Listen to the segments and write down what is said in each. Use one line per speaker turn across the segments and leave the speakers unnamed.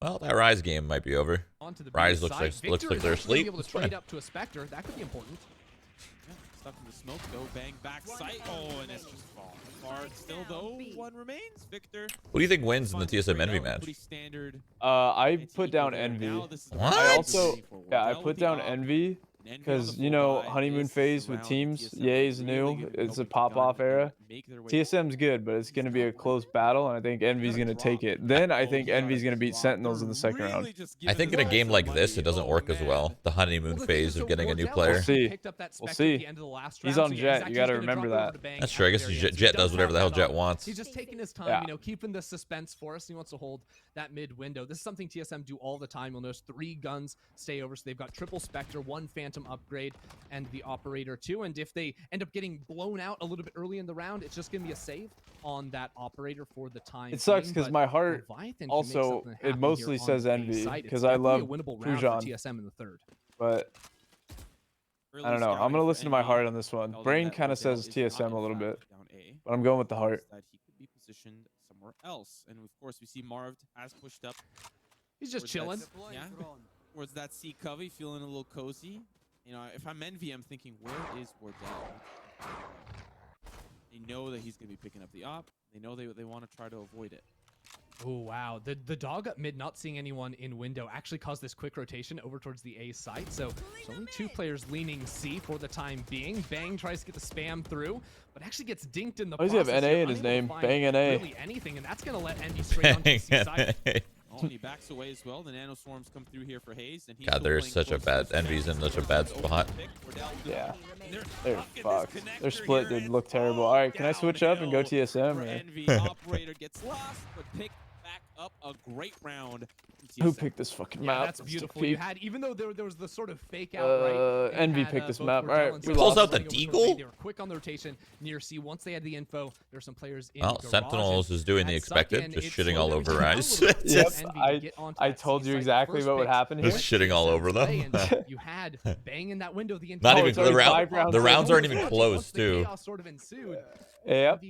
Well, that Rise game might be over. Rise looks like they're asleep.
Able to trade up to a Spectre. That could be important.
Yeah, stuck in the smoke. Go bang back sight. Oh, and it's just falling apart. Still though, one remains. Victor.
Who do you think wins in the TSM Envy match?
Pretty standard.
I put down Envy.
What?
I also, yeah, I put down Envy because, you know, honeymoon phase with teams. Ye's new. It's a pop-off era. TSM's good, but it's going to be a close battle, and I think Envy's going to take it. Then I think Envy's going to beat Sentinels in the second round.
I think in a game like this, it doesn't work as well. The honeymoon phase of getting a new player.
We'll see. We'll see. He's on Jet. You got to remember that.
That's true. I guess Jet does whatever the hell Jet wants.
He's just taking his time, you know, keeping the suspense for us. He wants to hold that mid window. This is something TSM do all the time. You'll notice 3 guns stay over, so they've got triple Spectre, 1 Phantom upgrade, and the Operator too. And if they end up getting blown out a little bit early in the round, it's just gonna be a save on that Operator for the time.
It sucks because my heart also, it mostly says Envy because I love Pujan.
TSM in the third.
But I don't know. I'm gonna listen to my heart on this one. Brain kind of says TSM a little bit, but I'm going with the heart.
He could be positioned somewhere else, and of course we see Marv has pushed up.
He's just chilling.
Yeah, towards that C covey, feeling a little cozy. You know, if I'm Envy, I'm thinking, where is Wardell? They know that he's going to be picking up the op. They know they want to try to avoid it.
Oh, wow. The dog up mid, not seeing anyone in window, actually caused this quick rotation over towards the A site. So there's only 2 players leaning C for the time being. Bang tries to get the spam through, but actually gets dinked in the process.
Why does he have NA in his name? Bang NA.
Really anything, and that's going to let Envy straight onto the C side.
Oh, and he backs away as well. The nano swarms come through here for Hazed. And
God, there's such a bad Envy's in such a bad spot.
Yeah, they're fucked. Their split did look terrible. All right, can I switch up and go TSM?
Envy Operator gets lost, but picked back up a great round.
Who picked this fucking map?
That's beautiful. You had, even though there was the sort of fake out, right?
Envy picked this map. All right,
we pulls out the deagle.
They were quick on the rotation near C. Once they had the info, there were some players in
Well, Sentinels is doing the expected, just shitting all over Rise.
Yep, I told you exactly what would happen here.
Just shitting all over them.
You had Bang in that window the entire
Not even the rounds aren't even close too.
Sort of ensued.
Yep,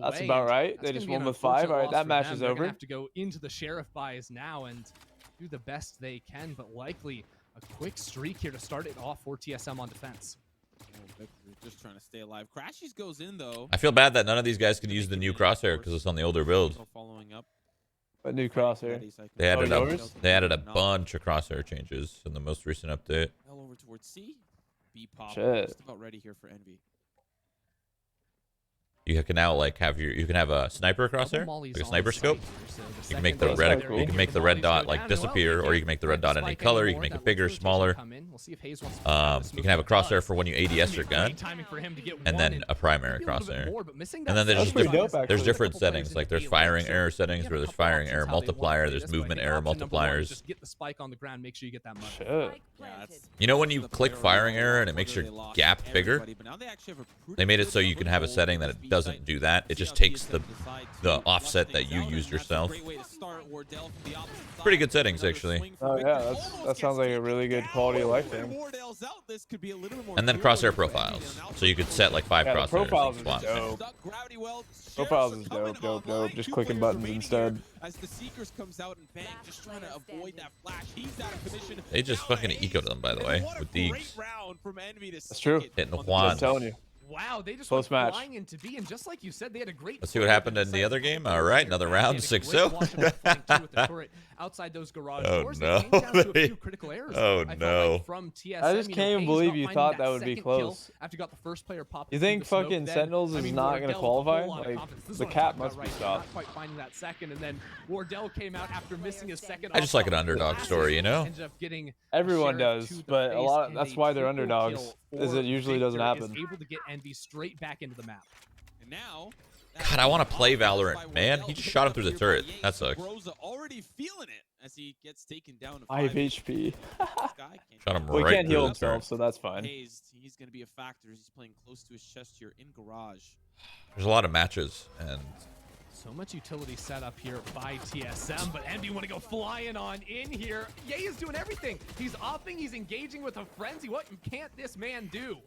that's about right. They just won with 5. All right, that match is over.
They're gonna have to go into the Sheriff buys now and do the best they can, but likely a quick streak here to start it off for TSM on defense.
Just trying to stay alive. Crashies goes in though.
I feel bad that none of these guys can use the new crosshair because it's on the older build.
Following up.
A new crosshair.
They added a bunch of crosshair changes in the most recent update.
Fell over towards C. B pop.
Shit.
Just about ready here for Envy.
You can now like have a sniper crosshair, like a sniper scope. You can make the red dot like disappear, or you can make the red dot any color. You can make it bigger, smaller. You can have a crosshair for when you ADS your gun, and then a primary crosshair. And then there's different settings. Like there's firing error settings, where there's firing error multiplier. There's movement error multipliers.
Just get the spike on the ground. Make sure you get that much.
Shit.
You know when you click firing error and it makes your gap bigger? They made it so you can have a setting that it doesn't do that. It just takes the offset that you used yourself. Pretty good settings, actually.
Oh yeah, that sounds like a really good quality of life thing.
And then crosshair profiles, so you could set like 5 crosshairs.
Profiles is dope. Profiles is dope. Just clicking buttons instead.
As the Seekers comes out and Bang just trying to avoid that flash. He's out of position.
They just fucking ecoed them, by the way, with these.
That's true.
Hitting Juan.
I'm telling you.
Wow, they just
Close
went
match.
flying into B, and just like you said, they had a great.
Let's see what happened in the other game. All right, another round, 6-0.
Outside those garage
Oh
doors,
no! Oh no!
From TSM,
I just can't even believe you thought that would be close.
After you got the first player pop.
You think fucking Sentinels is not gonna qualify? Like the cap must be stopped.
Not quite finding that second, and then Wardell came out after missing his second.
I just like an underdog story, you know.
Everyone does, but a lot. That's why they're underdogs. Is it usually doesn't happen.
Able to get Envy straight back into the map.
And now.
God, I want to play Valorant, man. He just shot him through the turret. That sucks.
Subroza already feeling it as he gets taken down to
5 HP.
Shot him
Well, he
right
can't
through
heal
the
himself,
turret.
so that's fine.
He's going to be a factor. He's playing close to his chest here in garage.
There's a lot of matches, and
so much utility set up here by TSM, but Envy want to go flying on in here. Ye is doing everything. He's offing, he's engaging with a frenzy. What can't this man do?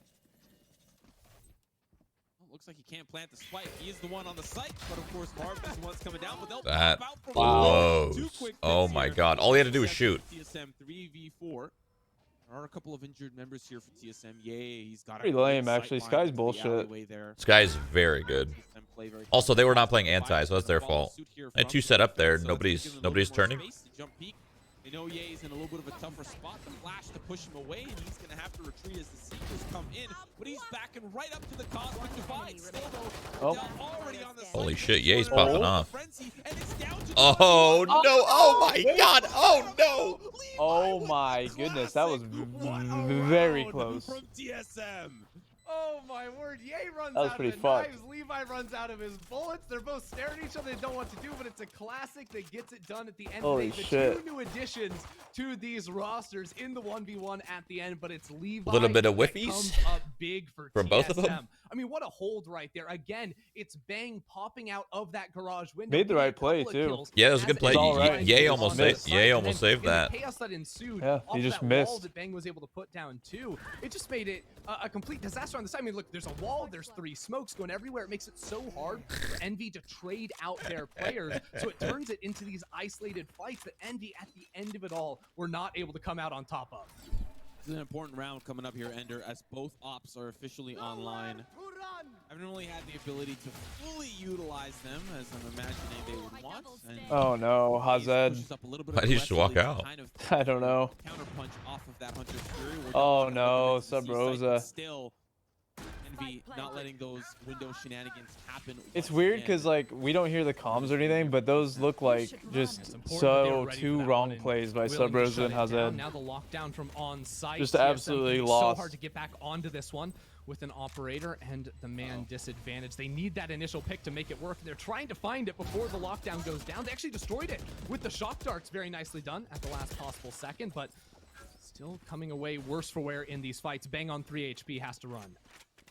looks like he can't plant the spike. He is the one on the site, but of course Marv is the one coming down. But they'll
That
pop out from
blows.
two quick
Oh
picks
my
here.
god. All he had to do was shoot.
TSM 3v4. There are a couple of injured members here for TSM. Yay, he's got
Pretty lame, actually. Sky's bullshit.
This guy's very good. Also, they were not playing anti, so that's their fault. They had 2 set up there. Nobody's turning.
They know Ye's in a little bit of a tougher spot. The flash to push him away, and he's going to have to retreat as the Seekers come in. But he's backing right up to the Cosmic Divide. Already on the
Holy shit, Ye's popping off.
Frenzy, and it's down to
Oh no! Oh my god! Oh no!
Oh my goodness, that was very close.
From TSM.
Oh my word, Ye runs
That was
out
pretty
of his
fucked.
knives, Levi runs out of his bullets. They're both staring at each other, they don't know what to do, but it's a classic that gets it done at the end.
Holy
of the
shit.
2 new additions to these rosters in the 1v1 at the end, but it's Levi.
A little bit of
that
whiffies
comes up big for
from
TSM.
both of them.
I mean, what a hold right there. Again, it's Bang popping out of that garage window.
Made the right
A couple
play,
of
too.
kills
Yeah, it was a
as
good play.
it
all right.
Ye
was
almost
on
saved.
the site,
Ye
and
almost
then
saved
in the
that.
chaos that ensued,
Yeah, he
off
just
that
missed.
wall that Bang was able to put down too. It just made it a complete disaster on the side. I mean, look, there's a wall, there's 3 smokes going everywhere. It makes it so hard for Envy to trade out their players. So it turns it into these isolated fights that Envy, at the end of it all, were not able to come out on top of.
This is an important round coming up here, Ender, as both ops are officially online. I haven't really had the ability to fully utilize them as I'm imagining they would want. And
Oh no, hazed.
Why did you just walk out?
Kind of
I don't know.
counterpunch off of that Hunter's Fury. We're
Oh
down
no,
up against the C-site,
subroza.
but still, Envy not letting those window shenanigans happen.
It's
once
weird
again.
because like we don't hear the comms or anything, but those look like just
It's important that they
so
were ready for
2
that
wrong
one and
plays by
willing to
subroza
shut
and
it down.
hazed.
Now the lockdown from on site.
Just
TSM
absolutely
being
lost.
So hard to get back onto this one with an operator and the man disadvantage. They need that initial pick to make it work. They're trying to find it before the lockdown goes down. They actually destroyed it with the shock darts. Very nicely done at the last possible second, but still coming away worse for wear in these fights. Bang on 3 HP has to run.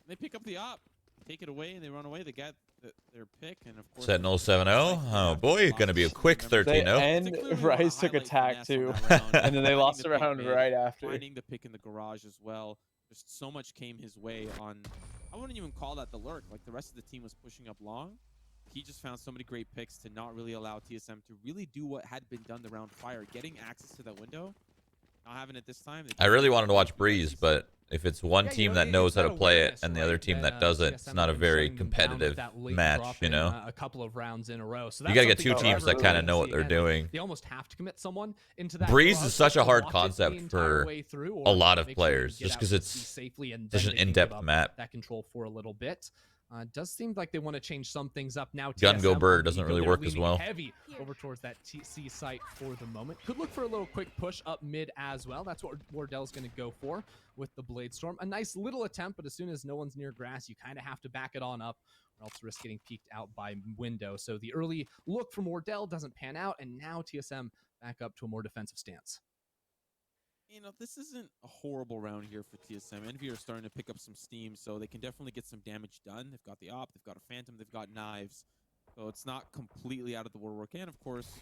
They pick up the op, take it away, and they run away. They got their pick, and of course.
Sentinel 7-0. Oh boy, gonna be a quick 13-0.
And Rice took attack too, and then they lost the round right after.
Finding the pick in the garage as well. Just so much came his way on. I wouldn't even call that the lurk. Like the rest of the team was pushing up long. He just found so many great picks to not really allow TSM to really do what had been done the round prior, getting access to that window. Not having it this time.
I really wanted to watch Breeze, but if it's one
Yeah,
team
you
that
know,
knows how to
that
play it
awareness,
and the
right,
other team that
that,
doesn't, it's
TSM
not a
have been
very
shutting them down with
competitive
that late
match,
drop
you
in,
know?
a couple of rounds in a row. So
You gotta get
that's
2
something
teams
that
that kind of
really
know what
see,
they're
and
doing.
They almost have to commit someone into that.
Breeze
garage
is such
to
a hard
watch it the
concept
entire
for
way through,
a
or
lot of
make sure you
players,
get
just
out
'cause
to
it's
sea safely and
such
then
an
they can
in-depth
give up
map.
that control for a little bit. Does seem like they want to change some things up now.
Gun go
TSM
bird
on
doesn't
Eco,
really
they're
work as
leaning
well.
Heavy over towards that TC site for the moment. Could look for a little quick push up mid as well. That's what Wardell's going to go for with the Blade Storm. A nice little attempt, but as soon as no one's near grass, you kind of have to back it on up, or else risk getting peeked out by window. So the early look from Wardell doesn't pan out, and now TSM back up to a more defensive stance.
You know, this isn't a horrible round here for TSM. Envy are starting to pick up some steam, so they can definitely get some damage done. They've got the op, they've got a phantom, they've got knives. So it's not completely out of the woodwork. And of course,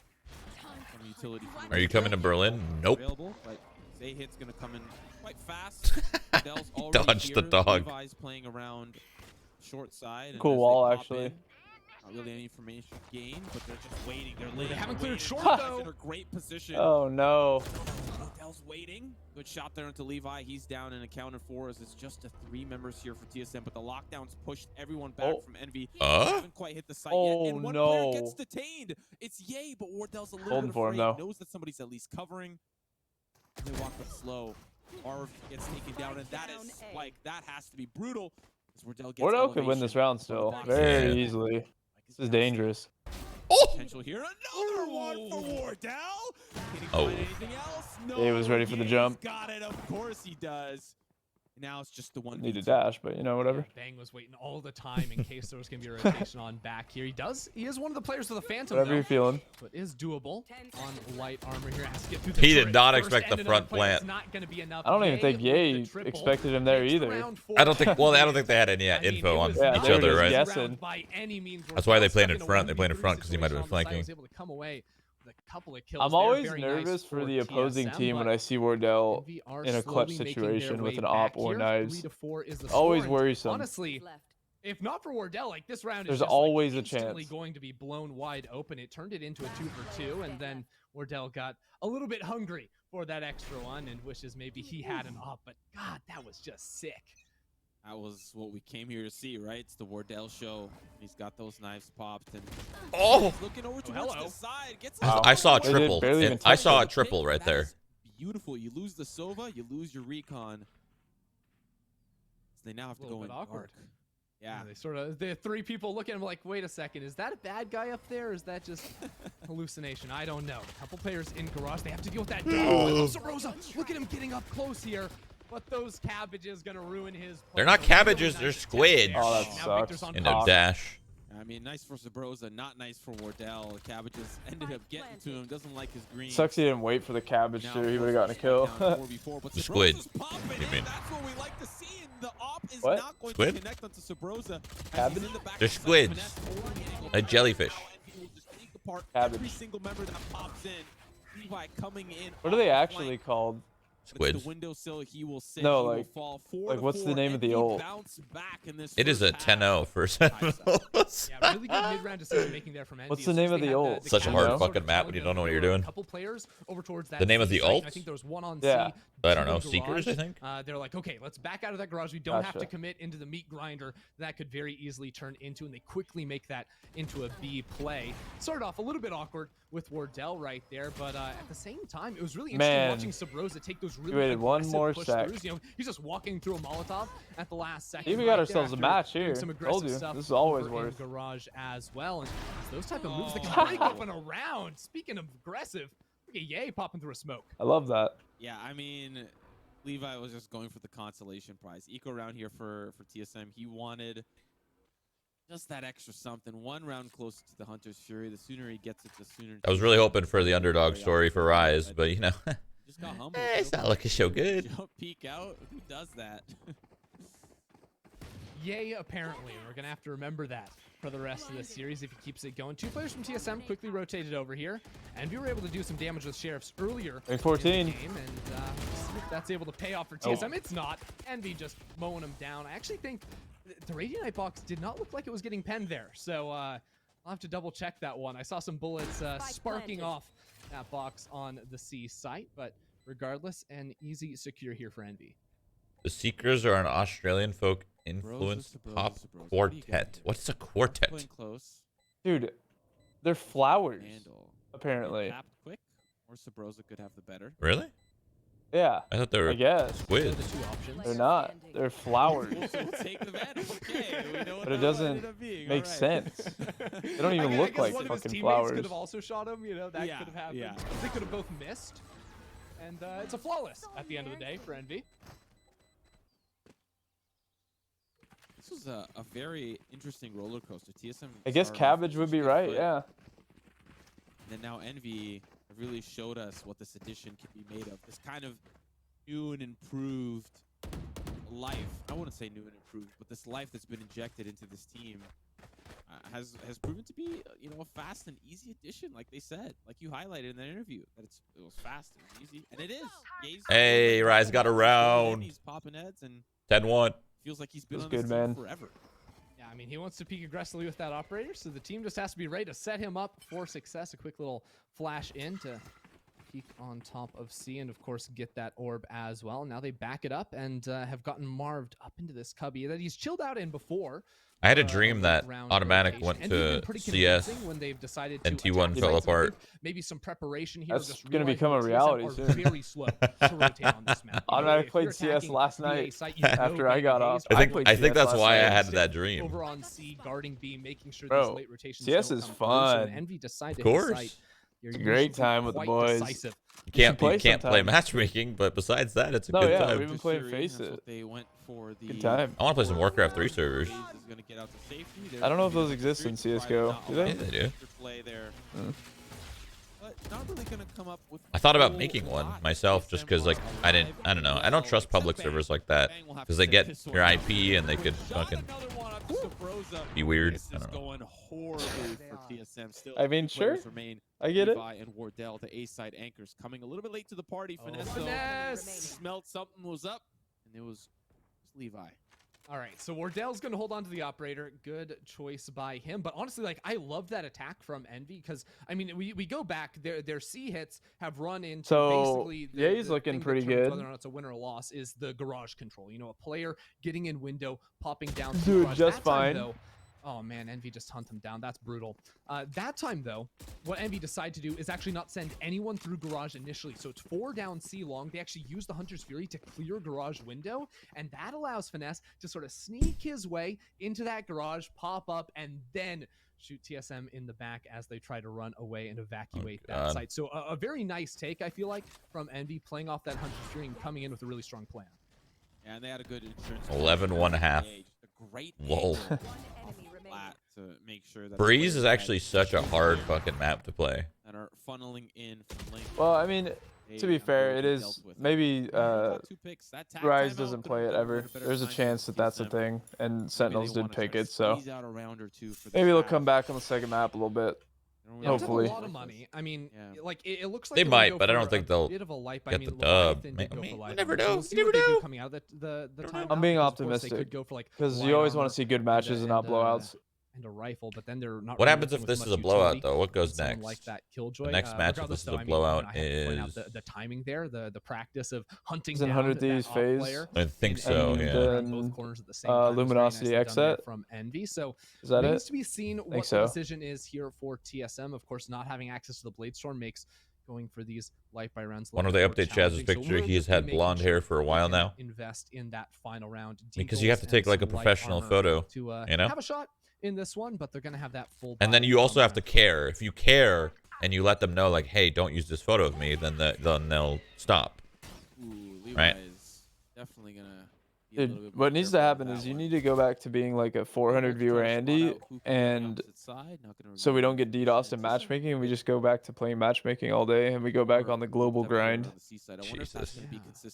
some utility. from the
Are you coming to Berlin? Nope.
available, but Zahid's going to come in quite fast. Adele's already
Dodged the
here.
dog.
Levi's playing around short side. And
Cool
as they
wall,
pop
actually.
in, not really any information gained, but they're just waiting. They're laying.
They haven't
they're
cleared
waiting.
short,
Levi's
though.
in a great position.
Oh no.
Wardell's waiting. Good shot there into Levi. He's down and accounted for as it's just a 3 members here for TSM, but the lockdowns pushed everyone back from Envy. They haven't quite hit the site yet, and one player gets detained. It's Ye, but Wardell's a little
Holding
bit
for him,
afraid.
though.
Knows that somebody's at least covering. They walk up slow. Arv gets taken down, and that is like that has to be brutal. As Wardell gets
Wardell could win this round still very
Yeah.
easily. This is dangerous.
Potential here. Another one for Wardell. Can he
Oh.
find anything else? No.
He was ready for the
Ye's
jump.
Got it. Of course he does. Now it's just the one.
Need to dash, but you know, whatever.
Bang was waiting all the time in case there was going to be a rotation on back here. He is one of the players with the Phantom,
Whatever
though,
you're feeling.
but is doable on light armor here. Has to get through the
He did
turret
not
first,
expect the
and
front
another play. It's
plant.
not going to be enough.
I don't even think
with
Ye
the triple.
expected him there
Takes the
either.
round
I don't think. Well, I don't
4-10.
think they had any
I mean,
info
it
on
was
Yeah,
not
each
they were
other,
just
right?
guessing.
round by any means.
That's why they
Wardell
played
stuck
in front. They played in
1v3
front 'cause he might have been
situation on the side,
flanking.
was able to come away with a couple of kills
I'm
there.
always
Very
nervous
nice
for the opposing
TSM,
team when
but
I see Wardell
Envy are
in a clutch
slowly making
situation
their
with
way
an
back
op or
here.
knives.
3-4 is the
Always
score, and
worrisome.
Honestly, If not for Wardell, like this round
There's
is just
always
like
a chance.
instantly going to be blown wide open. It turned it into a 2-for-2, and then Wardell got a little bit hungry for that extra one and wishes maybe he had an op. But God, that was just sick.
That was what we came here to see, right? It's the Wardell show. He's got those knives popped and
Oh!
he's looking over towards the side. Gets
I saw a
They did
triple.
barely even
I
touch
saw a
it.
triple right there.
That is beautiful. You lose the Sova, you lose your recon. So they now have to go in
awkward.
dark. Yeah.
They sort of, the three people looking at him like, wait a second, is that a bad guy up there? Or is that just hallucination? I don't know. A couple players in garage. They have to deal with that. Oh, subroza, look at him getting up close here. But those cabbages gonna ruin his play.
They're not cabbages, they're squids.
Oh, that
Now Victor's
sucks.
on
In
top.
a dash.
I mean, nice for Subroza, not nice for Wardell. The cabbages ended up getting to him. Doesn't like his green.
Sucks he didn't wait for the cabbage too. He would have gotten a kill.
The squid.
You
mean?
That's what we like to see. And the op is
What?
not going
Squid?
to connect onto Subroza.
Cabbage?
They're squids. A jellyfish.
Cabbage.
Every single member that pops in. Levi coming in.
What are they actually called?
Squids.
The windowsill, he will sit,
No,
he will
like-
fall 4
like
to
what's the
4,
name of
and
the
he
ult?
bounce back in this
It is a
first half.
10-0 for Sentinels.
Yeah, really good mid-round decision making there from Envy.
What's
As
the
soon
name
as
of
they
the
had
ult?
Such a
cabbages
hard
sort
fucking
of
map
telling
when you
them
don't know what
there
you're
were
doing.
A couple players over towards that
The name of the
C site, and
ult?
I think there was one on
Yeah.
C.
I don't
two
know.
in
Seekers,
garage.
I think?
They're like, okay, let's back out of that garage. We don't have to
Gotcha.
commit into the meat grinder. That could very easily turn into, and they quickly make that into a B play. Started off a little bit awkward with Wardell right there, but at the same time, it was really interesting
Man.
watching Subroza take those really
waited one
aggressive
more
push
sec.
throughs. You know, he's just walking through a Molotov at the last second.
See, we
right
got
there
ourselves a
after
match
doing
here.
some
Told
aggressive
you,
stuff
this is always
over in
worth.
garage as well. And those type of moves that can break open a round. Speaking of aggressive, look at Yay popping through a smoke.
I love that.
Yeah, I mean, Levi was just going for the consolation prize. Eco round here for TSM. He wanted just that extra something. One round closer to the Hunter's Fury. The sooner he gets it, the sooner.
I was really hoping for the underdog story for Rise, but you know,
Just got humbled.
it's not looking so good.
Jump peek out. Who does that?
Yay, apparently. We're going to have to remember that for the rest of the series if he keeps it going. Two players from TSM quickly rotated over here, and we were able to do some damage with Sheriffs earlier in
14.
the game, and see if that's able to pay off for TSM. It's not. Envy just mowing him down. I actually think the Radiant box did not look like it was getting penned there, so I'll have to double check that one. I saw some bullets sparking off that box on the C site, but regardless, an easy secure here for Envy.
The Seekers are an Australian folk influenced
Subroza,
pop
Subroza. What do you got
quartet.
here?
What's a quartet?
Playing close.
Dude, they're flowers,
Handle.
apparently.
Tapped quick, or Subroza could have the better.
Really?
Yeah,
I thought they
I
were
guess.
Those are
squids.
the two options.
They're not. They're flowers.
We'll take the Vandal. Okay, we know what
But it
that
doesn't
ended up being.
make
All right.
sense. They don't even
I
look
guess
like
one of his
fucking
teammates
flowers.
could have also shot him, you know, that
Yeah,
could have happened.
yeah.
They could have both missed. And it's a flawless at the end of the day for Envy.
This was a very interesting roller coaster. TSM.
I guess
started off
cabbage
with
would be
good
right,
foot,
yeah.
And then now Envy really showed us what this edition can be made of. This kind of new and improved life. I wouldn't say new and improved, but this life that's been injected into this team has proven to be, you know, a fast and easy addition, like they said, like you highlighted in that interview, that it was fast and easy, and it is. Ye's
Hey, Rise got a round.
He's popping heads and
10-1.
feels like he's been
That's
on this
good,
team
man.
forever.
Yeah, I mean, he wants to peek aggressively with that operator, so the team just has to be ready to set him up for success. A quick little flash in to peek on top of C and, of course, get that orb as well. Now they back it up and have gotten Marved up into this cubby that he's chilled out in before.
I had a dream that
round
automatic
rotation.
went
And they've been
to
pretty
CS
convincing when they've decided
and
to
T1
attack
fell
sites. So I
apart.
think maybe some preparation here.
That's
just
gonna
realizing
become a
TSM
reality
are
soon.
very slow to rotate on this map. You know,
Automatic
if
played
you're
CS
attacking
last
VA
night
site, you know
after I got
Bang
off.
Hayes
I think that's
CS
why I
last
had
night.
that dream.
over on C, guarding B, making sure
Bro,
these late rotations
CS
don't
is
come through. So when
fun.
Envy decide to
Of
hit
course.
site, you're
It's a great
usually
time with the
quite
boys.
decisive.
You can't
play
play
sometime.
matchmaking, but besides that, it's a
No,
good
yeah,
time.
we've been playing
Fury,
Face
that's
It.
what they went for. The
Good time.
I want to play some Warcraft 3 servers.
Hayes is gonna get out to safety. There's
I don't know if
gonna
those
be
exist in
Street Fighter
CS:GO.
not
Do they?
allowing
Yeah, they do.
to play there.
Mm.
But not really gonna come up with
I thought about
a
making
whole
one
lot.
myself just because, like, I don't know. I don't trust public servers like that because they get your IP and they could fucking be weird.
This
I
is
don't know.
going horribly for TSM. Still,
I mean,
two players
sure.
Remain.
I get it.
Levi and Wardell, the A-side anchors, coming a little bit late to the party. Finesse, though,
Finesse!
smelled something was up, and it was Levi.
All right, so Wardell's going to hold on to the operator. Good choice by him. But honestly, like, I love that attack from Envy because, I mean, we go back. Their C hits have run into basically
yeah, he's looking pretty good.
Whether or not it's a win or a loss is the garage control. You know, a player getting in window, popping down.
Dude, just fine.
Though, oh, man, Envy just hunt him down. That's brutal. That time, though, what Envy decided to do is actually not send anyone through garage initially. So it's 4 down C long. They actually use the Hunter's Fury to clear garage window, and that allows Finesse to sort of sneak his way into that garage, pop up, and then shoot TSM in the back as they try to run away and evacuate that site. So a very nice take, I feel like, from Envy, playing off that Hunter's Fury and coming in with a really strong plan.
Yeah, and they had a good insurance.
11.5.
Great
Lol.
To make sure that
Breeze is actually such a hard fucking map to play.
That are funneling in from link.
Well, I mean, to be fair, it is maybe Rise doesn't play it ever. There's a chance that that's a thing, and Sentinels did pick it, so maybe they'll come back on the second map a little bit.
Yeah,
hopefully.
A lot of money. I mean, like it looks like
they might, but I don't think they'll
get
the dub. You never know. You never know.
Coming out the time
I'm being optimistic because you always want to see good matches and not blowouts.
And a rifle, but then they're not.
What happens if this is a blowout, though? What goes next?
Like that Killjoy.
The next match, if this is a blowout, is
the timing there, the practice of hunting
down 100 Thieves phase.
I think so. Yeah.
Both corners at the same time.
Luminosity exit
from Envy. So
is that
remains
it?
to be seen what the decision is here for TSM. Of course, not having access to the Bladestorm makes going for these light by rounds.
Why don't they update Chaz's picture? He has had blonde hair for a while now.
Invest in that final round
because you have to take like a professional photo,
to
you know,
have a shot in this one, but they're gonna have that full.
And then you also have to care. If you care and you let them know, like, hey, don't use this photo of me, then they'll stop.
Ooh,
right?
Is definitely gonna.
Dude, what needs to happen is you need to go back to being like a 400 viewer Andy, and so we don't get DDoSed in matchmaking, and we just go back to playing matchmaking all day, and we go back on the global grind.
Jesus.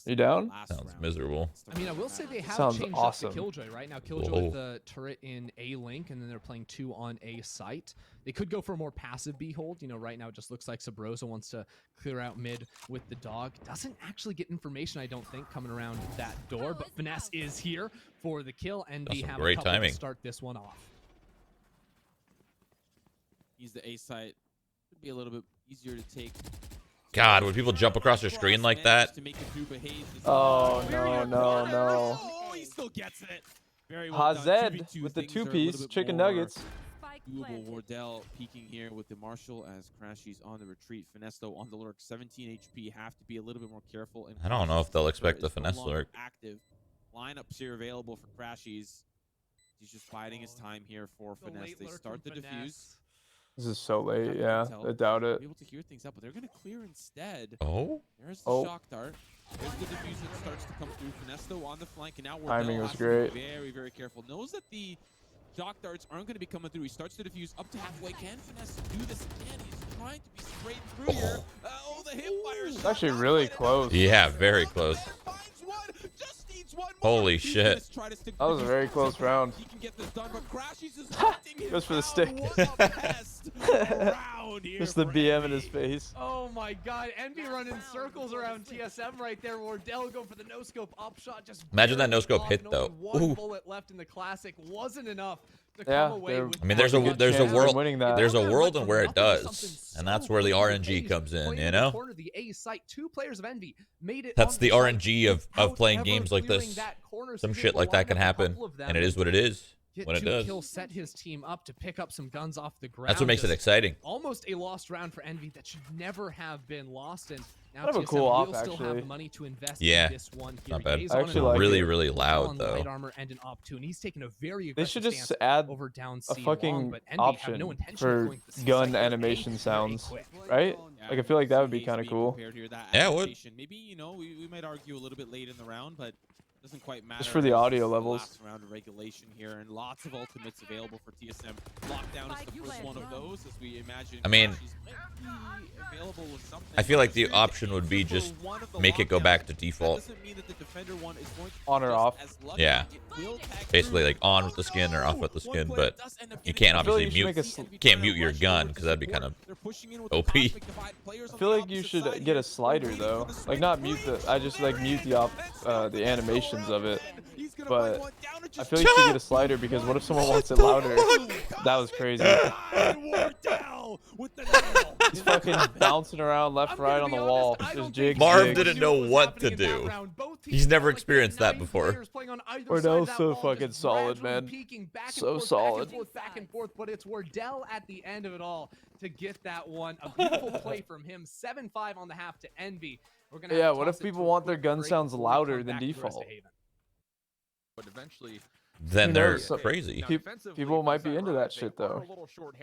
You down?
Sounds miserable.
I mean, I will say they have changed
awesome.
up the Killjoy right now. Killjoy with the turret in A link, and then they're playing 2 on A site. They could go for a more passive B hold. You know, right now it just looks like Subroza wants to clear out mid with the dog. Doesn't actually get information, I don't think, coming around that door, but Finesse is here for the kill, and we have
great
a couple
timing
to start this one off.
Use the A site. Could be a little bit easier to take.
God, would people jump across your screen like that?
Oh, no.
Oh, he still gets it. Very well done.
Hazed with the 2-piece chicken nuggets.
Doable. Wardell peeking here with the Marshall as crashies on the retreat. Finesse though on the lurk, 17 HP. Have to be a little bit more careful. And
I don't know if they'll expect the Finesse lurk.
Active lineups here available for crashies. He's just biding his time here for Finesse. They start the defuse.
This is so late, yeah. I doubt it.
Be able to hear things up, but they're gonna clear instead.
Oh.
There's the shock dart. There's the defuse that starts to come through. Finesse though on the flank, and now Wardell
timing was
has
great.
to be very, very careful. Knows that the shock darts aren't going to be coming through. He starts to defuse up to halfway. Can Finesse do this again? He's trying to be straight through here. Oh, the hipfire.
It's actually really close.
Yeah, very close. Holy shit.
That was a very close round.
He can get this done, but crashies is
goes for the stick. Just the BM in his face.
Oh my god, Envy running circles around TSM right there. Wardell going for the no-scope upshot. Just
imagine that no-scope hit, though.
One bullet left in the classic wasn't enough to
yeah,
come away with.
I mean, there's a world in where it does,
so
and that's where the RNG comes in, you know?
Corner, the A site, 2 players of Envy made it.
That's the RNG of playing games like this. Some shit like that can happen, and it is what it is. When it does.
Kills set his team up to pick up some guns off the ground.
That's what makes it exciting.
Almost a lost round for Envy that should never have been lost. And now
kind of a cool off,
will still have the money to invest
in
this one here.
Not bad.
I actually like
really loud though.
Light armor and an op 2, and he's taking a very
they should just
stance
add
over down
a
C
fucking
long, but Envy
option
have no intention
for
of going to the
gun
site
animation
very
sounds,
quick.
right? Like I feel like that would be kind of cool.
Yeah, it would.
Maybe, you know, we might argue a little bit late in the round, but doesn't quite matter.
Just for the audio levels.
Last round of regulation here, and lots of ultimates available for TSM. Lockdown is the first one of those, as we imagine.
I mean,
available with something.
I feel like the option would be just make it go back to default.
On or off.
Yeah. Basically, like on with the skin or off with the skin, but you can't obviously mute your gun because that'd be kind of OP.
I feel like you should get a slider though, like not mute the. I just like mute the animations of it. but I feel like you should get a slider because what if someone wants it louder? That was crazy. He's fucking bouncing around left, right on the wall. Just jigs.
Marv didn't know what to do. He's never experienced that before.
Wardell's so fucking solid, man. So solid.
Back and forth, but it's Wardell at the end of it all to get that one. A beautiful play from him. 7-5 on the half to Envy. We're gonna
Yeah, what if people want their gun sounds louder than default?
But eventually,
Then they're crazy.
People might be into that shit, though.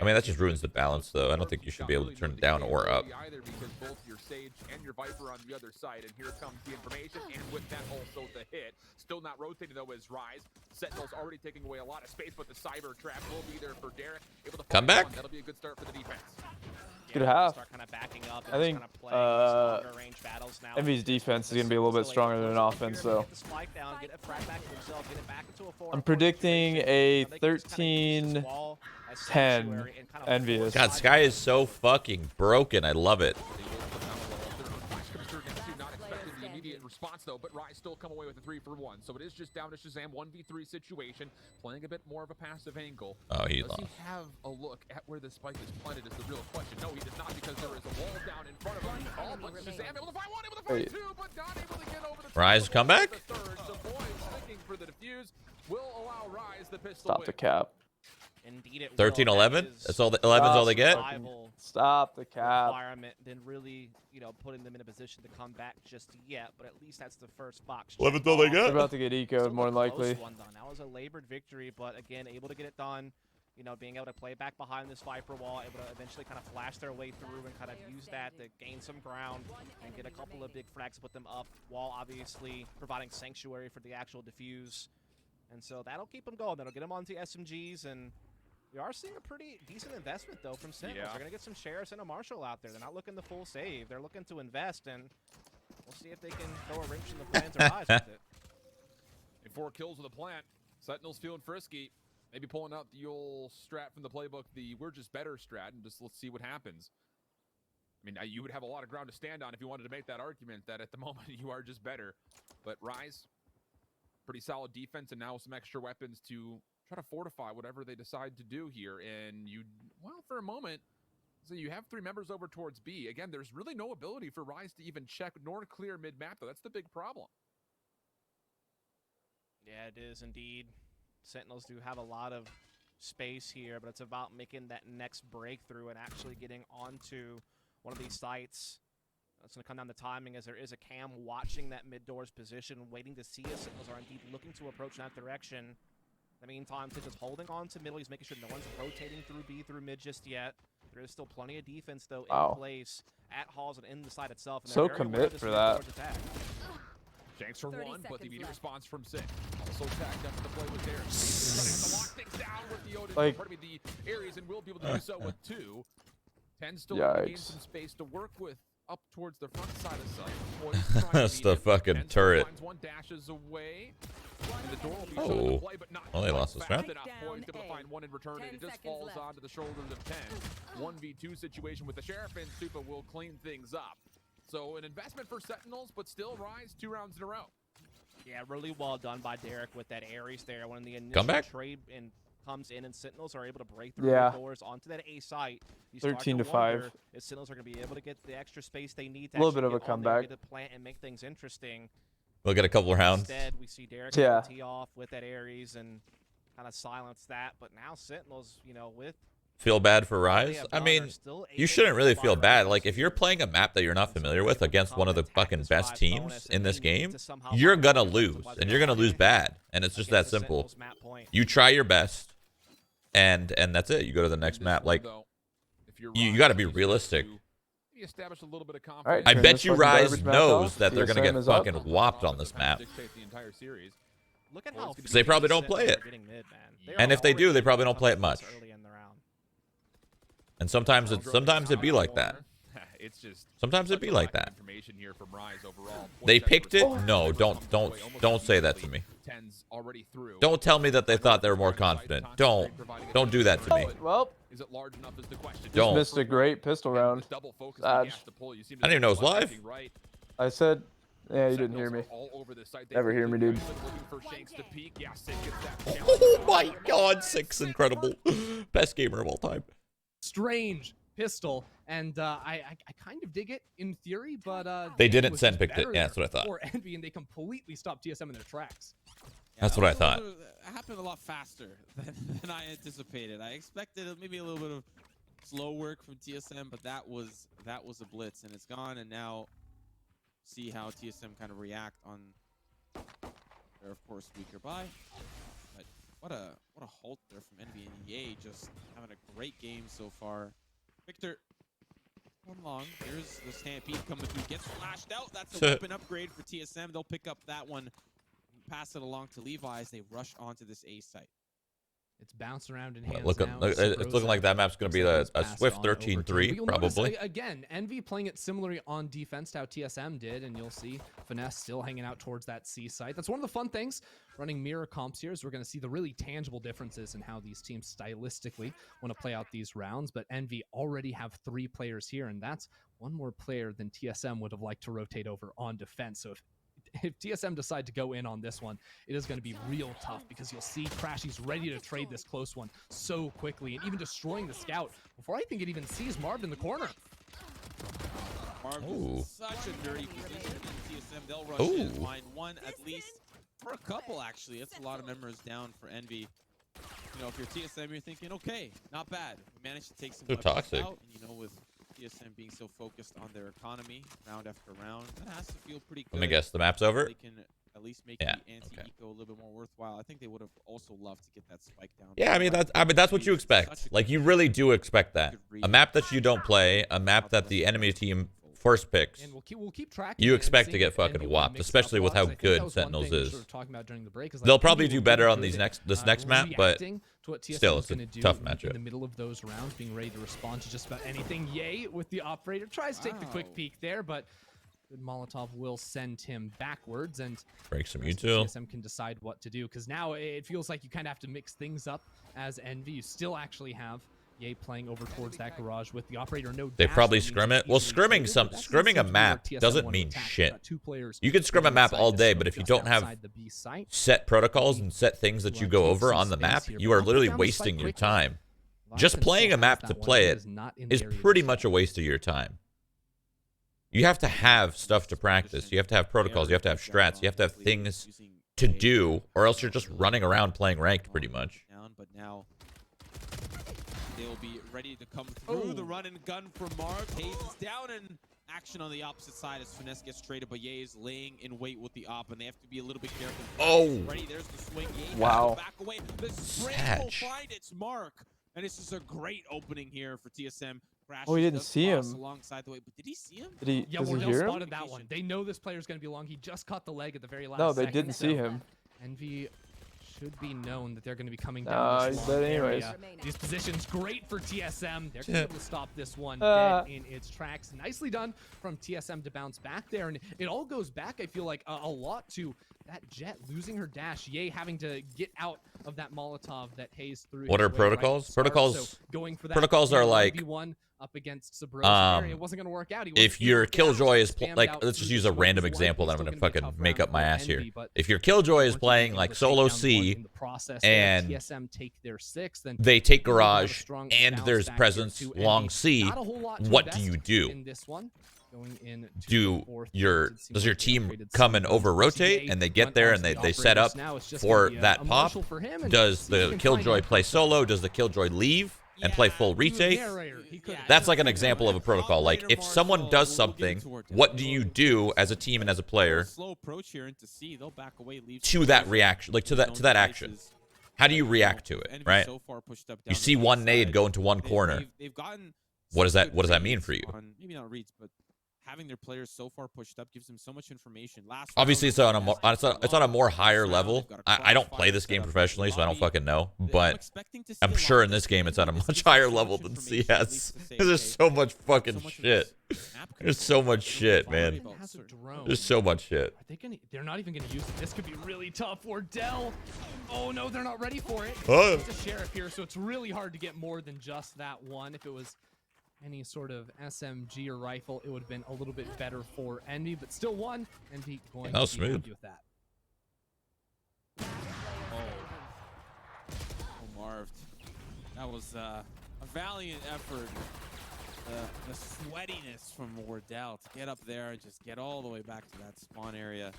I mean, that just ruins the balance, though. I don't think you should be able to turn it down or up.
Either because both your Sage and your Viper on the other side, and here comes the information, and with that also the hit. Still not rotating though is Rise. Sentinel's already taking away a lot of space, but the cyber trap will be there for Derek. Able to
come back.
That'll be a good start for the defense.
Good half.
Kind of backing up
I think Envy's defense is going to be a little bit stronger than offense, though. I'm predicting a 13-10 Envious.
God, Sky is so fucking broken. I love it.
Response though, but Rise still come away with a 3-for-1, so it is just down to Shazam 1v3 situation, playing a bit more of a passive angle.
Oh, he
does
lost.
He have a look at where the spike is planted is the real question. No, he does not, because there is a wall down in front of him. Oh, but Shazam able to find one, able to find two, but not able to get over the
Rise, come back.
The third, so boy, sticking for the defuse will allow Rise the pistol.
Stop the cap.
Indeed, it
13-11. That's all. The 11's all they get.
Stop the cap.
Environment, then really, putting them in a position to come back just yet. But at least that's the first box.
11's all they
They're
get.
about to get ecoed more than likely.
That was a labored victory, but again, able to get it done. Being able to play back behind this Viper wall, able to eventually kind of flash their way through and kind of use that to gain some ground and get a couple of big frags to put them up, while obviously providing sanctuary for the actual defuse. And so that'll keep them going. That'll get them onto SMGs, and we are seeing a pretty decent investment, though, from Sentinels. They're going to get some Sheriffs and a Marshal out there. They're not looking to full save. They're looking to invest, and we'll see if they can throw a wrench in the plans or Rise with it.
4 kills with a plant. Sentinels feeling frisky. Maybe pulling out the old strat from the playbook, the we're just better strat, and just let's see what happens. I mean, you would have a lot of ground to stand on if you wanted to make that argument that at the moment you are just better. But Rise, pretty solid defense, and now some extra weapons to try to fortify whatever they decide to do here. And well, for a moment, so you have 3 members over towards B. Again, there's really no ability for Rise to even check nor clear mid-map, though. That's the big problem.
Yeah, it is indeed. Sentinels do have a lot of space here, but it's about making that next breakthrough and actually getting onto one of these sites. It's going to come down to timing, as there is a cam watching that mid-doors position, waiting to see if Sentinels are indeed looking to approach in that direction. In the meantime, TENZ is holding on to middle. He's making sure no one's rotating through B, through mid just yet. There is still plenty of defense, though, in place at Halls and in the site itself. And
so commit for that.
Shanks for 1, but the immediate response from 6. Also tagged up to the play with Derek. To lock things down with the Odin, the areas, and will be able to do so with 2. TENZ still gain some space to work with up towards the front side of site.
That's the fucking turret.
One dashes away. The door will be
oh,
play, but not
they lost the strap.
Poised, able to find one in return, and it just falls onto the shoulders of 10. 1v2 situation with the Sheriff, and Supa will clean things up. So an investment for Sentinels, but still Rise 2 rounds in a row.
Yeah, really well done by Derek with that Ares there. When the initial trade comes in and Sentinels are able to break through the doors onto that A site,
13-5.
If Sentinels are going to be able to get the extra space they need to
a little bit of a comeback,
get the plant and make things interesting.
We'll get a couple rounds.
Instead, we see Derek tee off with that Ares and kind of silence that. But now Sentinels, with
feel bad for Rise? I mean, you shouldn't really feel bad. Like, if you're playing a map that you're not familiar with against one of the fucking best teams in this game, you're gonna lose, and you're gonna lose bad. And it's just that simple. You try your best, and that's it. You go to the next map. Like, you got to be realistic. I bet you Rise knows that they're gonna get fucking whopped on this map.
Look at how
they probably don't play it. And if they do, they probably don't play it much. And sometimes it be like that. Sometimes it be like that. They picked it? No, don't say that to me. Don't tell me that they thought they were more confident. Don't do that to me.
Well,
don't.
Missed a great pistol round.
I didn't even know it was live.
I said Yeah, you didn't hear me.
All over the site.
Never hear me, dude.
Looking for Shanks to peek. Yeah, Sid gets that
Oh my God, 6 incredible. Best gamer of all time.
Strange pistol, and I kind of dig it in theory, but
They didn't send picked it. Yeah, that's what I thought.
Or Envy, and they completely stopped TSM in their tracks.
That's what I thought.
It happened a lot faster than I anticipated. I expected maybe a little bit of slow work from TSM, but that was a blitz, and it's gone. And now see how TSM kind of react on their, of course, weaker buy. But what a halt there from Envy and EA, just having a great game so far. Victor, one long. Here's the Stampede coming through. Gets flashed out. That's a weapon upgrade for TSM. They'll pick up that one. Pass it along to Levi as they rush onto this A site.
It's bouncing around in hands
It's looking like that map's going to be a swift 13-3, probably.
Again, Envy playing it similarly on defense to how TSM did, and you'll see Finesse still hanging out towards that C site. That's one of the fun things running mirror comps here, is we're going to see the really tangible differences in how these teams stylistically want to play out these rounds. But Envy already have 3 players here, and that's one more player than TSM would have liked to rotate over on defense. So if TSM decide to go in on this one, it is going to be real tough, because you'll see crashies ready to trade this close one so quickly, and even destroying the scout before I think it even sees Marv in the corner.
Marv is such a dirty position in TSM. They'll rush in and find one at least, for a couple actually. It's a lot of members down for Envy. You know, if you're TSM, you're thinking, okay, not bad. We managed to take some
toxic
out, and you know, with TSM being so focused on their economy round after round, that has to feel pretty good.
Let me guess, the map's over?
They can at least make the anti-eco a little bit more worthwhile. I think they would have also loved to get that spike down.
Yeah, I mean that's what you expect. Like, you really do expect that. A map that you don't play, a map that the enemy team first picks,
and we'll keep tracking.
You expect to get fucking whopped, especially with how good Sentinels is. They'll probably do better on this next map, but still, it's a tough matchup.
In the middle of those rounds, being ready to respond to just about anything. Yay, with the operator, tries to take the quick peek there, but good Molotov will send him backwards, and
break some util.
TSM can decide what to do, because now it feels like you kind of have to mix things up as Envy. You still actually have Ye playing over towards that garage with the operator. No,
they probably scrim it. Well, scrimming a map doesn't mean shit. You can scrim a map all day, but if you don't have set protocols and set things that you go over on the map, you are literally wasting your time. Just playing a map to play it is pretty much a waste of your time. You have to have stuff to practice. You have to have protocols. You have to have strats. You have to have things to do, or else you're just running around playing ranked pretty much.
But now they'll be ready to come through the run and gun for Marv. Hayes is down, and action on the opposite side as Finesse gets traded, but Ye is laying in wait with the op, and they have to be a little bit careful. Ready, there's the swing. Ye back away. The sprint will find its mark, and this is a great opening here for TSM.
Oh, he didn't see him.
Alongside the way, but did he see him?
Yeah, wardell spotted that one. They know this player's going to be long. He just caught the leg at the very last
No, they
second,
didn't see him.
Envy should be known that they're going to be coming down.
He's dead anyways.
These positions great for TSM. They're going to be able to stop this one dead in its tracks. Nicely done from TSM to bounce back there, and it all goes back, I feel like, a lot to that Jet losing her dash. Ye having to get out of that Molotov that Hayes threw.
What are protocols? Protocols are like
up against subroza. It wasn't going to work out.
If your Killjoy is like, let's just use a random example that I'm going to fucking make up my ass here. If your Killjoy is playing like solo C and
TSM take their 6th, then
they take garage and there's presence long C, what do you do? Does your team come and over rotate and they get there and they set up for that pop? Does the Killjoy play solo? Does the Killjoy leave and play full retake? That's like an example of a protocol. Like, if someone does something, what do you do as a team and as a player to that reaction, like to that action? How do you react to it, right? You see one nade go into one corner. What does that mean for you?
Maybe not reads, but having their players so far pushed up gives them so much information.
Obviously, it's on a more higher level. I don't play this game professionally, so I don't fucking know. But I'm sure in this game it's on a much higher level than CS. There's so much fucking shit. There's so much shit, man. There's so much shit.
They're not even going to use it. This could be really tough. Wardell. Oh no, they're not ready for it.
Oh.
It's a sheriff here, so it's really hard to get more than just that one. If it was any sort of SMG or rifle, it would have been a little bit better for Envy, but still won. Envy going
that was
to be
smooth.
happy with that.
Oh, Marv. That was a valiant effort. The sweatiness from wardell to get up there and just get all the way back to that spawn area.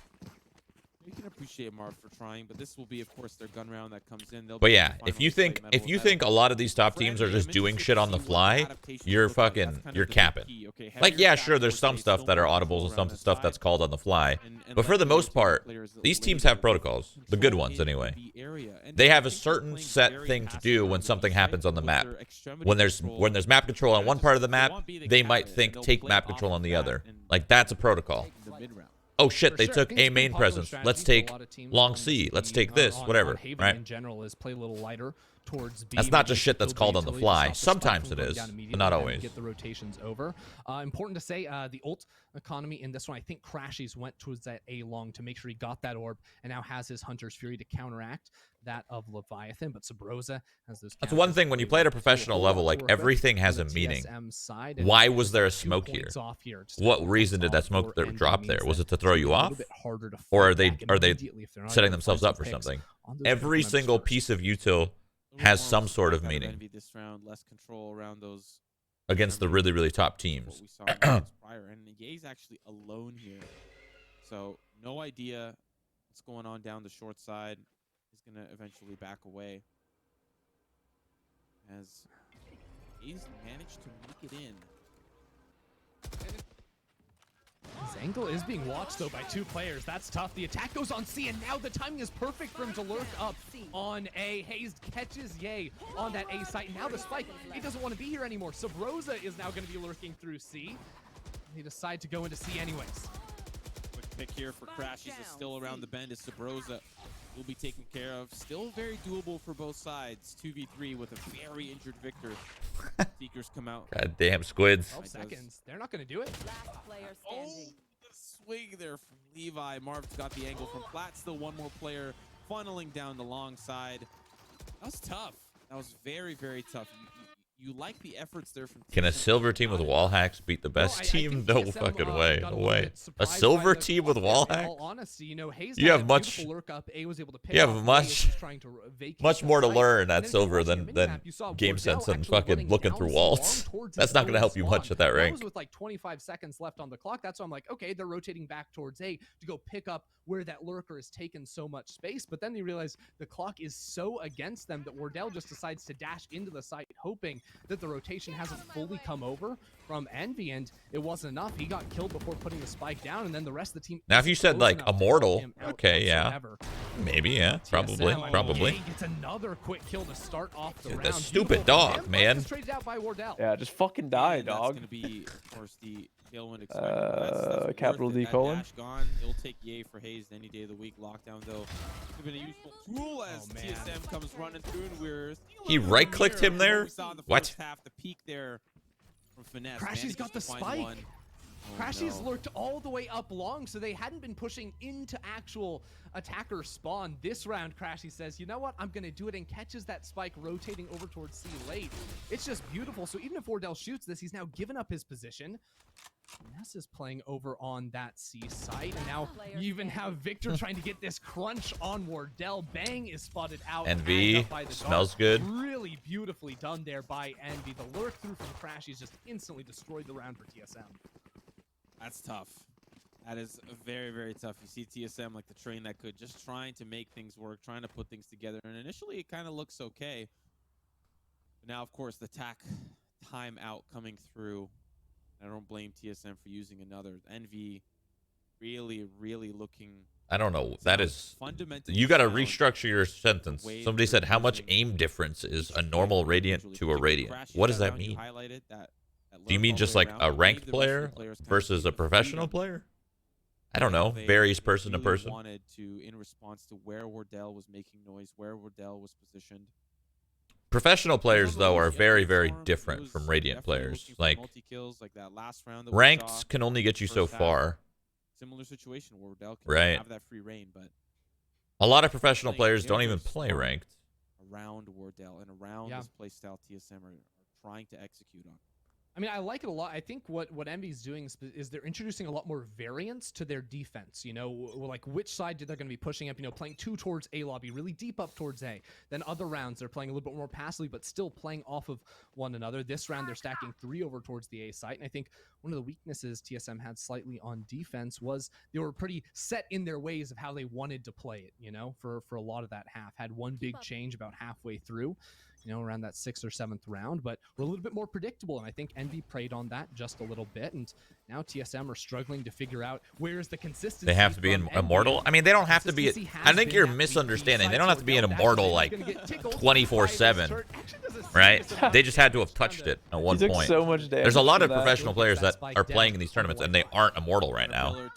You can appreciate Marv for trying, but this will be, of course, their gun round that comes in.
But yeah, if you think a lot of these top teams are just doing shit on the fly, you're capping. Like, yeah, sure, there's some stuff that are audibles and some stuff that's called on the fly, but for the most part, these teams have protocols, the good ones anyway. They have a certain set thing to do when something happens on the map. When there's map control on one part of the map, they might think take map control on the other. Like, that's a protocol. Oh shit, they took A main presence. Let's take long C. Let's take this, whatever, right?
In general is play a little lighter towards B.
That's not just shit that's called on the fly. Sometimes it is, but not always.
Get the rotations over. Important to say, the ult economy in this one, I think crashies went towards that A long to make sure he got that orb, and now has his Hunter's Fury to counteract that of Leviathan. But Subroza has those.
That's one thing when you play at a professional level, like everything has a meaning. Why was there a smoke here? What reason did that smoke drop there? Was it to throw you off, or are they setting themselves up for something? Every single piece of util has some sort of meaning
less control around those
against the really, really top teams.
And Ye's actually alone here, so no idea what's going on down the short side. He's gonna eventually back away as Ye's managed to make it in.
His angle is being watched, though, by two players. That's tough. The attack goes on C, and now the timing is perfect for him to lurk up on A. Hazed catches Ye on that A site. Now the spike. He doesn't want to be here anymore. Subroza is now going to be lurking through C. They decide to go into C anyways.
Quick pick here for crashies is still around the bend as Subroza will be taken care of. Still very doable for both sides. 2v3 with a very injured Victor. Seekers come out.
God damn squids.
12 seconds. They're not going to do it.
Oh, the swing there from Levi. Marv's got the angle from Flat. Still one more player funneling down the long side. That was tough. That was very, very tough. You like the efforts there from
Can a silver team with wall hacks beat the best team? No fucking way. No way. A silver team with wall hacks?
Honesty, you know, Hayes
you have much more to learn at silver than game sense and fucking looking through walls. That's not going to help you much at that rank.
With like 25 seconds left on the clock, that's why I'm like, okay, they're rotating back towards A to go pick up where that lurker has taken so much space. But then they realize the clock is so against them that wardell just decides to dash into the site, hoping that the rotation hasn't fully come over from Envy, and it wasn't enough. He got killed before putting the spike down, and then the rest of the team.
Now, if you said like immortal, okay, yeah, maybe, yeah, probably.
Gets another quick kill to start off the round.
That stupid dog, man.
Traded out by wardell.
Yeah, just fucking die, dog.
That's gonna be, of course, the tailwind expected.
Capital D colon.
Gone. He'll take Ye for Hazed any day of the week. Lockdown though, could have been a useful tool as TSM comes running through, and we're.
He right-clicked him there. What?
Half the peak there from Finesse.
Crashies got the spike. Crashies lurked all the way up long, so they hadn't been pushing into actual attacker spawn. This round, Crashy says, you know what? I'm going to do it, and catches that spike rotating over towards C late. It's just beautiful. So even if wardell shoots this, he's now given up his position. Ness is playing over on that C site, and now you even have Victor trying to get this crunch on wardell. Bang is spotted out.
Envy smells good.
Really beautifully done there by Envy. The lurk through from Crashies just instantly destroyed the round for TSM.
That's tough. That is very, very tough. You see TSM like the train that could, just trying to make things work, trying to put things together. And initially, it kind of looks okay. But now, of course, the tack timeout coming through. I don't blame TSM for using another. Envy really, really looking.
I don't know. That is fundamentally. You got to restructure your sentence. Somebody said, how much aim difference is a normal Radiant to a Radiant? What does that mean? Do you mean just like a ranked player versus a professional player? I don't know. Varies person to person.
Wanted to, in response to where wardell was making noise, where wardell was positioned.
Professional players, though, are very, very different from Radiant players. Like, ranked can only get you so far.
Similar situation where wardell can have that free reign, but
a lot of professional players don't even play ranked.
Around wardell and around this playstyle TSM are trying to execute on.
I mean, I like it a lot. I think what Envy's doing is they're introducing a lot more variance to their defense. You know, like which side they're going to be pushing up. You know, playing 2 towards A lobby, really deep up towards A. Then other rounds they're playing a little bit more passively, but still playing off of one another. This round they're stacking 3 over towards the A site, and I think one of the weaknesses TSM had slightly on defense was they were pretty set in their ways of how they wanted to play it. You know, for a lot of that half, had one big change about halfway through. You know, around that 6th or 7th round, but we're a little bit more predictable, and I think Envy preyed on that just a little bit, and now TSM are struggling to figure out where's the consistency.
They have to be immortal. I mean, they don't have to be. I think you're misunderstanding. They don't have to be an immortal like 24/7, right? They just had to have touched it at one point.
So much damage.
There's a lot of professional players that are playing in these tournaments, and they aren't immortal right now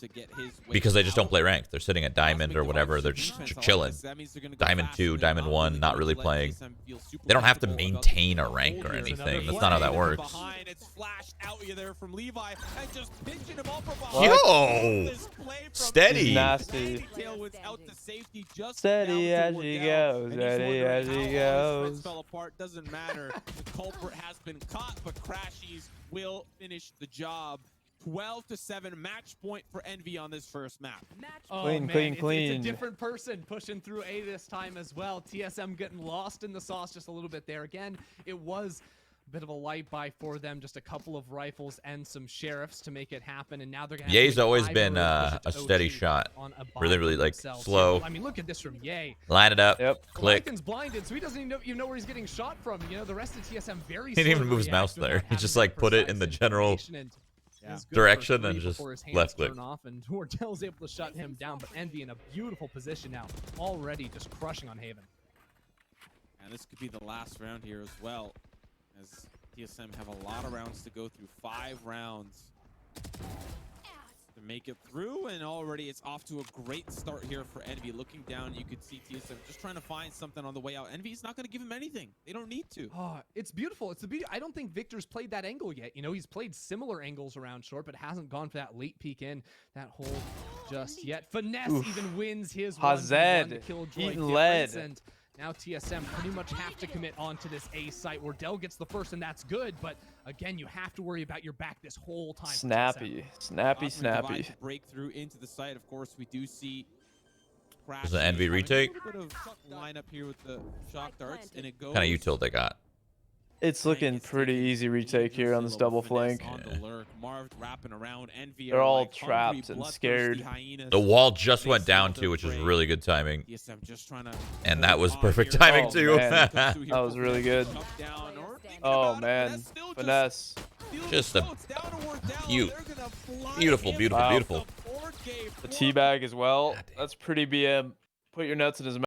because they just don't play ranked. They're sitting at Diamond or whatever. They're just chilling. Diamond 2, Diamond 1, not really playing. They don't have to maintain a rank or anything. That's not how that works. Yo! Steady.
Nasty. Steady as he goes. Steady as he goes.
Fell apart. Doesn't matter. The culprit has been caught, but crashies will finish the job. 12-7 match point for Envy on this first map.
Oh,
clean,
man,
clean.
It's a different person pushing through A this time as well. TSM getting lost in the sauce just a little bit there. Again, it was a bit of a light buy for them, just a couple of rifles and some sheriffs to make it happen, and now they're gonna
Ye's always been a steady shot. Really like slow.
I mean, look at this from Ye.
Line it up.
Yep.
Click.
Lycan's blinded, so he doesn't even know where he's getting shot from. You know, the rest of TSM very.
He didn't even move his mouse there. He just like put it in the general direction and just left click.
Off, and wardell's able to shut him down, but Envy in a beautiful position now, already just crushing on Haven.
And this could be the last round here as well, as TSM have a lot of rounds to go through. 5 rounds to make it through, and already it's off to a great start here for Envy. Looking down, you could see TSM just trying to find something on the way out. Envy's not going to give him anything. They don't need to.
Oh, it's beautiful. It's the beauty. I don't think Victor's played that angle yet. You know, he's played similar angles around short, but hasn't gone for that late peek in that hole just yet. Finesse even wins his
hazed,
1v1 Killjoy
eating lead.
And now TSM pretty much have to commit onto this A site. Wardell gets the first, and that's good. But again, you have to worry about your back this whole time.
Snappy, snappy, snappy.
Breakthrough into the site. Of course, we do see.
Is the Envy retake?
A bit of line up here with the shock darts, and it goes.
Kind of util they got.
It's looking pretty easy retake here on this double flank. They're all trapped and scared.
The wall just went down too, which is really good timing. And that was perfect timing too.
That was really good. Oh man, finesse.
Just a beautiful, beautiful, beautiful.
The teabag as well. That's pretty BM. Put your nuts in his mouth.